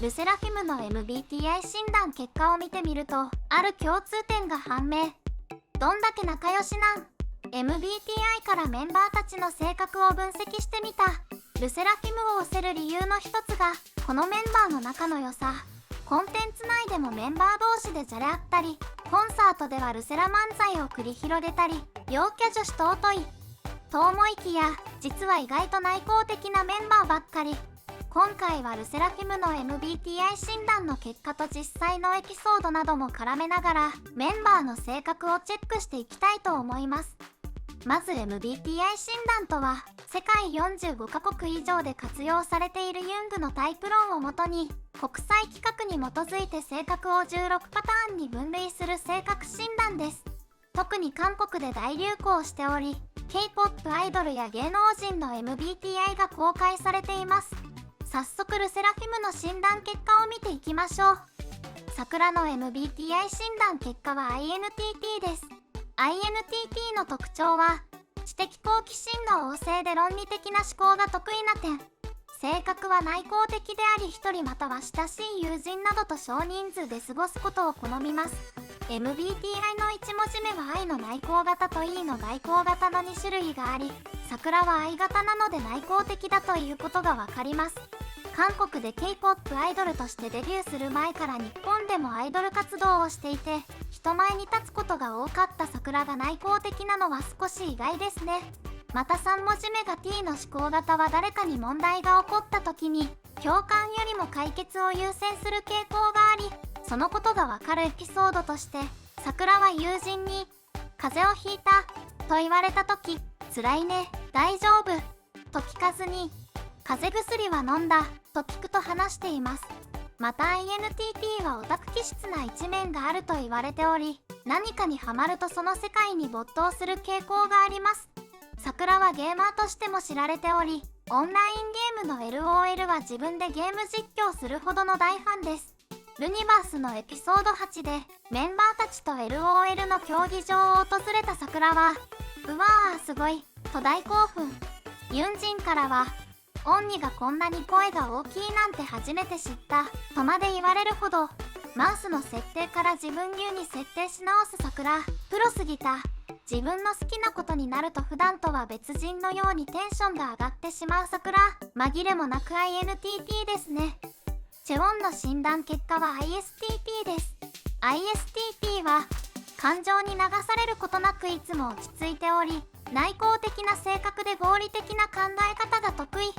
ルセラフィムの MBTI 診断結果を見てみると、ある共通点が判明。どんだけ仲良しなん？ MBTI からメンバーたちの性格を分析してみた。ルセラフィムを押せる理由の一つが、このメンバーの仲の良さ。コンテンツ内でもメンバー同士でじゃれ合ったり、コンサートではルセラ漫才を繰り広げたり、陽キャ女子尊いと思いきや、実は意外と内向的なメンバーばっかり。今回はルセラフィムの MBTI 診断の結果と実際のエピソードなども絡めながら、メンバーの性格をチェックしていきたいと思います。まず MBTI 診断とは、世界45カ国以上で活用されているユングのタイプ論をもとに、国際規格に基づいて性格を16パターンに分類する性格診断です。特に韓国で大流行しており、K-POP アイドルや芸能人の MBTI が公開されています。早速ルセラフィムの診断結果を見ていきましょう。桜の MBTI 診断結果は INTP です。INTP の特徴は、知的好奇心の旺盛で論理的な思考が得意な点。性格は内向的であり、一人または親しい友人などと少人数で過ごすことを好みます。MBTI の1文字目は I の内向型と E の外向型の2種類があり、桜は I 型なので内向的だということがわかります。韓国で K-POP アイドルとしてデビューする前から日本でもアイドル活動をしていて、人前に立つことが多かった桜が内向的なのは少し意外ですね。また3文字目が T の思考型は誰かに問題が起こった時に、共感よりも解決を優先する傾向があり、そのことがわかるエピソードとして、桜は友人に、風邪をひいたと言われた時、辛いね、大丈夫と聞かずに、風邪薬は飲んだと聞くと話しています。また INTP はオタク気質な一面があると言われており、何かにハマるとその世界に没頭する傾向があります。桜はゲーマーとしても知られており、オンラインゲームの LOL は自分でゲーム実況するほどの大ファンです。ルニバースのエピソード8でメンバーたちと LOL の競技場を訪れた桜は、うわーすごいと大興奮。ユンジンからは、オンニがこんなに声が大きいなんて初めて知ったとまで言われるほど、マウスの設定から自分流に設定し直す桜、プロすぎた。自分の好きなことになると普段とは別人のようにテンションが上がってしまう桜、紛れもなく INTP ですね。チェウォンの診断結果は ISTP です。ISTP は感情に流されることなくいつも落ち着いており、内向的な性格で合理的な考え方が得意。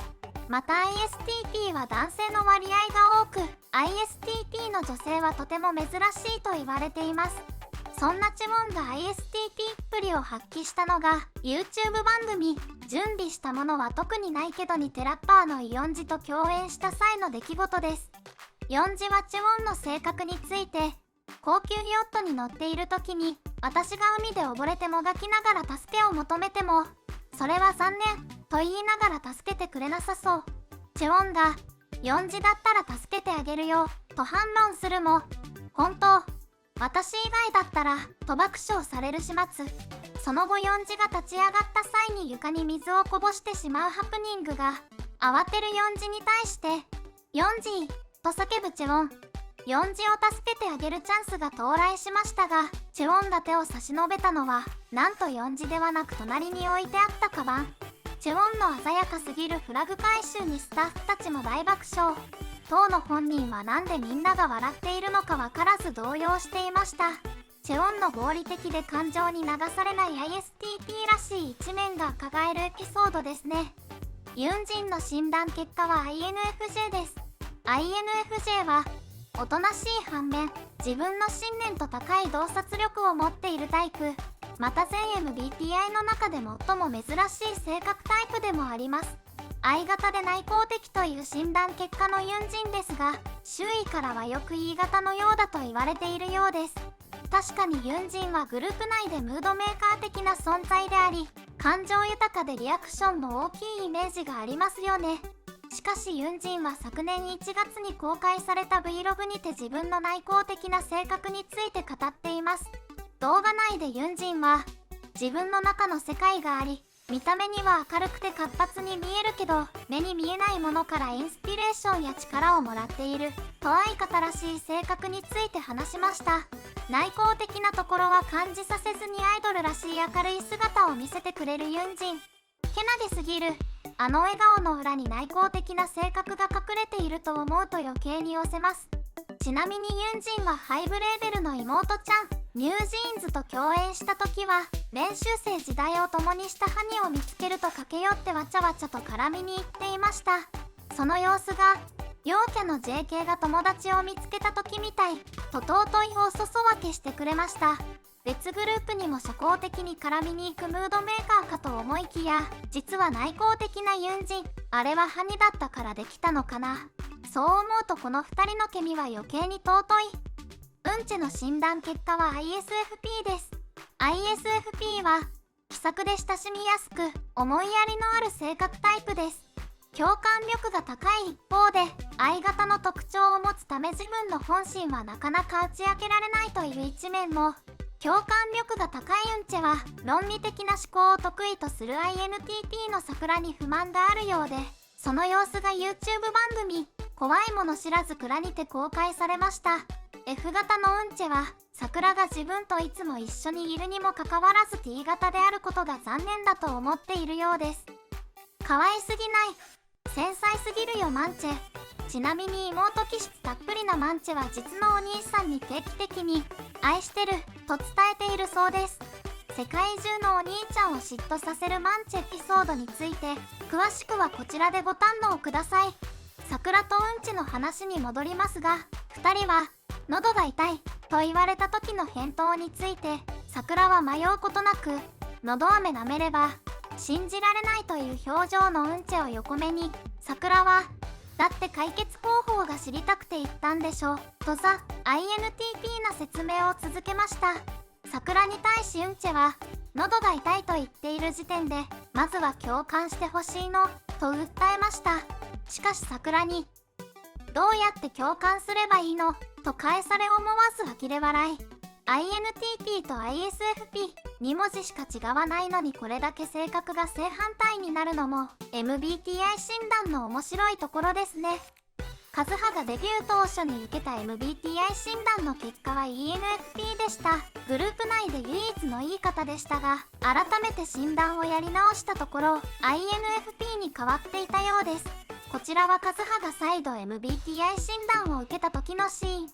また ISTP は男性の割合が多く、ISTP の女性はとても珍しいと言われています。そんなチェウォンが ISTP っぷりを発揮したのが YouTube 番組準備したものは特にないけどにテラッパーのイヨンジと共演した際の出来事です。ヨンジはチェウォンの性格について、高級ヨットに乗っている時に私が海で溺れてもがきながら助けを求めても、それは残念と言いながら助けてくれなさそう。チェウォンがヨンジだったら助けてあげるよと反論するも、本当私以外だったらと爆笑される始末。その後ヨンジが立ち上がった際に床に水をこぼしてしまうハプニングが、慌てるヨンジに対してヨンジーと叫ぶチェウォン。ヨンジを助けてあげるチャンスが到来しましたが、チェウォンが手を差し伸べたのはなんとヨンジではなく隣に置いてあったカバン。チェウォンの鮮やかすぎるフラグ回収にスタッフたちも大爆笑。当の本人はなんでみんなが笑っているのかわからず動揺していました。チェウォンの合理的で感情に流されない ISTP らしい一面が伺えるエピソードですね。ユンジンの診断結果は INFJ です。INFJ はおとなしい反面、自分の信念と高い洞察力を持っているタイプ。また全 MBTI の中で最も珍しい性格タイプでもあります。I 型で内向的という診断結果のユンジンですが、周囲からはよく E 型のようだと言われているようです。確かにユンジンはグループ内でムードメーカー的な存在であり、感情豊かでリアクションも大きいイメージがありますよね。しかしユンジンは昨年1月に公開された Vlog にて自分の内向的な性格について語っています。動画内でユンジンは、自分の中の世界があり、見た目には明るくて活発に見えるけど、目に見えないものからインスピレーションや力をもらっていると相方らしい性格について話しました。内向的なところは感じさせずにアイドルらしい明るい姿を見せてくれるユンジン。けなげすぎる。あの笑顔の裏に内向的な性格が隠れていると思うと余計に寄せます。ちなみにユンジンはハイブレーベルの妹ちゃんニュージーンズと共演した時は、練習生時代を共にしたハニを見つけると駆け寄ってわちゃわちゃと絡みに行っていました。その様子が陽キャの JK が友達を見つけた時みたいと尊いお裾分けしてくれました。別グループにも社交的に絡みに行くムードメーカーかと思いきや、実は内向的なユンジン。あれはハニだったからできたのかな。そう思うとこの2人のケミは余計に尊い。うんちの診断結果は ISFP です。ISFP は気さくで親しみやすく思いやりのある性格タイプです。共感力が高い一方で、I 型の特徴を持つため自分の本心はなかなか打ち明けられないという一面も。共感力が高いうんちは論理的な思考を得意とする INTP の桜に不満があるようで、その様子が YouTube 番組怖いもの知らず蔵にて公開されました。F 型のうんちは桜が自分といつも一緒にいるにもかかわらず T 型であることが残念だと思っているようです。可愛すぎない、繊細すぎるよマンチェ。ちなみに妹気質たっぷりなマンチェは実のお兄さんに定期的に愛してると伝えているそうです。世界中のお兄ちゃんを嫉妬させるマンチェエピソードについて詳しくはこちらでご堪能ください。桜とうんちの話に戻りますが、2人は喉が痛いと言われた時の返答について、桜は迷うことなく喉飴舐めれば信じられないという表情のうんちを横目に、桜はだって解決方法が知りたくて言ったんでしょとザ・ INTP な説明を続けました。桜に対しうんちは喉が痛いと言っている時点でまずは共感してほしいのと訴えました。しかし桜にどうやって共感すればいいのと返され思わず呆れ笑い。 INTP と ISFP2 文字しか違わないのにこれだけ性格が正反対になるのも MBTI 診断の面白いところですね。カズハがデビュー当初に受けた MBTI 診断の結果は ENFP でした。グループ内で唯一のいい方でしたが、改めて診断をやり直したところ INFP に変わっていたようです。こちらはカズハが再度 MBTI 診断を受けた時のシーン。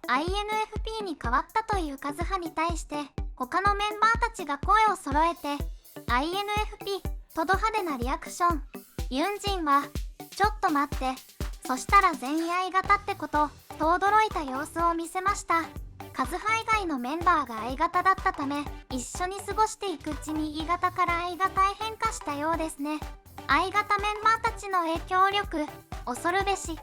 INFP に変わったというカズハに対して他のメンバーたちが声を揃えて INFP とド派手なリアクション。ユンジンはちょっと待って、そしたら全員 I 型ってことと驚いた様子を見せました。カズハ以外のメンバーが I 型だったため、一緒に過ごしていくうちに E 型から I 型へ変化したようですね。I 型メンバーたちの影響力恐るべし。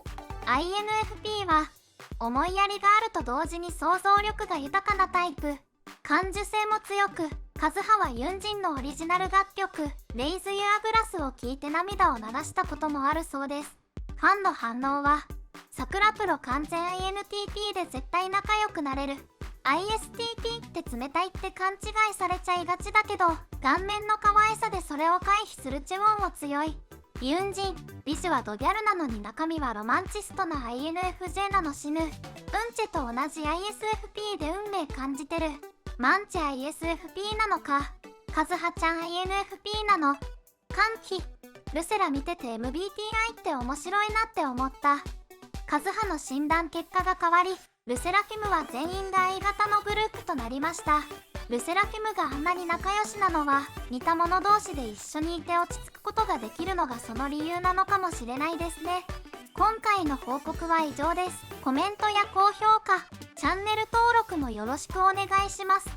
INFP は思いやりがあると同時に想像力が豊かなタイプ。感受性も強く、カズハはユンジンのオリジナル楽曲「レイズ・ユア・グラス」を聴いて涙を流したこともあるそうです。ファンの反応は、桜プロ完全 INTP で絶対仲良くなれる。ISTP って冷たいって勘違いされちゃいがちだけど、顔面の可愛さでそれを回避するチェウォンも強い。ユンジン、美女はドギャルなのに中身はロマンチストな INFJ なの死ぬ。うんちと同じ ISFP で運命感じてる。マンチ ISFP なのか。カズハちゃん INFP なの。歓喜。ルセラ見てて MBTI って面白いなって思った。カズハの診断結果が変わり、ルセラフィムは全員が I 型のグループとなりました。ルセラフィムがあんなに仲良しなのは、似た者同士で一緒にいて落ち着くことができるのがその理由なのかもしれないですね。今回の報告は以上です。コメントや高評価、チャンネル登録もよろしくお願いします。